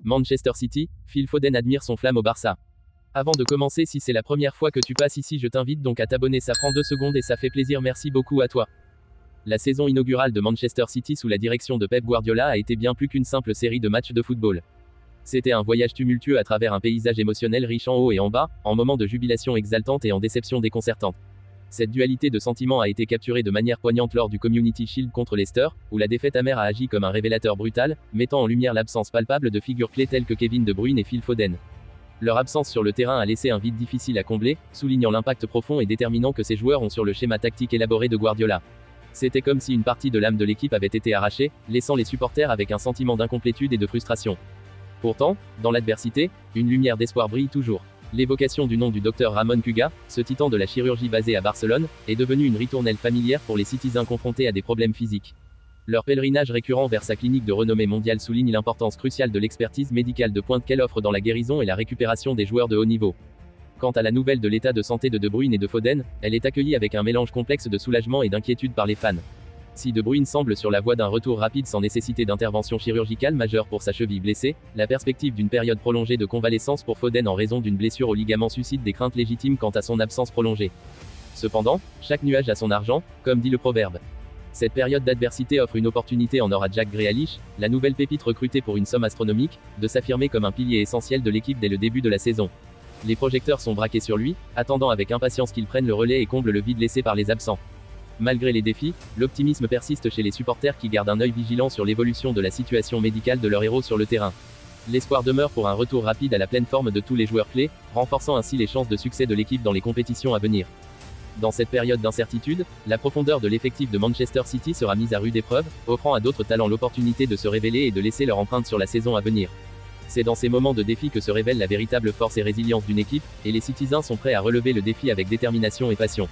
Manchester City, Phil Foden admire son flamme au Barça. Avant de commencer, si c'est la première fois que tu passes ici, je t'invite donc à t'abonner, ça prend 2 secondes et ça fait plaisir, merci beaucoup à toi. La saison inaugurale de Manchester City sous la direction de Pep Guardiola a été bien plus qu'une simple série de matchs de football. C'était un voyage tumultueux à travers un paysage émotionnel riche en haut et en bas, en moments de jubilation exaltante et en déception déconcertante. Cette dualité de sentiments a été capturée de manière poignante lors du Community Shield contre Leicester, où la défaite amère a agi comme un révélateur brutal, mettant en lumière l'absence palpable de figures clés telles que Kevin De Bruyne et Phil Foden. Leur absence sur le terrain a laissé un vide difficile à combler, soulignant l'impact profond et déterminant que ces joueurs ont sur le schéma tactique élaboré de Guardiola. C'était comme si une partie de l'âme de l'équipe avait été arrachée, laissant les supporters avec un sentiment d'incomplétude et de frustration. Pourtant, dans l'adversité, une lumière d'espoir brille toujours. L'évocation du nom du docteur Ramon Cugat, ce titan de la chirurgie basé à Barcelone, est devenue une ritournelle familière pour les citizens confrontés à des problèmes physiques. Leur pèlerinage récurrent vers sa clinique de renommée mondiale souligne l'importance cruciale de l'expertise médicale de pointe qu'elle offre dans la guérison et la récupération des joueurs de haut niveau. Quant à la nouvelle de l'état de santé de De Bruyne et de Foden, elle est accueillie avec un mélange complexe de soulagement et d'inquiétude par les fans. Si De Bruyne semble sur la voie d'un retour rapide sans nécessité d'intervention chirurgicale majeure pour sa cheville blessée, la perspective d'une période prolongée de convalescence pour Foden en raison d'une blessure au ligament suscite des craintes légitimes quant à son absence prolongée. Cependant, chaque nuage a son argent, comme dit le proverbe. Cette période d'adversité offre une opportunité en or à Jack Grealish, la nouvelle pépite recrutée pour une somme astronomique, de s'affirmer comme un pilier essentiel de l'équipe dès le début de la saison. Les projecteurs sont braqués sur lui, attendant avec impatience qu'il prenne le relais et comble le vide laissé par les absents. Malgré les défis, l'optimisme persiste chez les supporters qui gardent un œil vigilant sur l'évolution de la situation médicale de leur héros sur le terrain. L'espoir demeure pour un retour rapide à la pleine forme de tous les joueurs clés, renforçant ainsi les chances de succès de l'équipe dans les compétitions à venir. Dans cette période d'incertitude, la profondeur de l'effectif de Manchester City sera mise à rude épreuve, offrant à d'autres talents l'opportunité de se révéler et de laisser leur empreinte sur la saison à venir. C'est dans ces moments de défi que se révèle la véritable force et résilience d'une équipe, et les citizens sont prêts à relever le défi avec détermination et passion.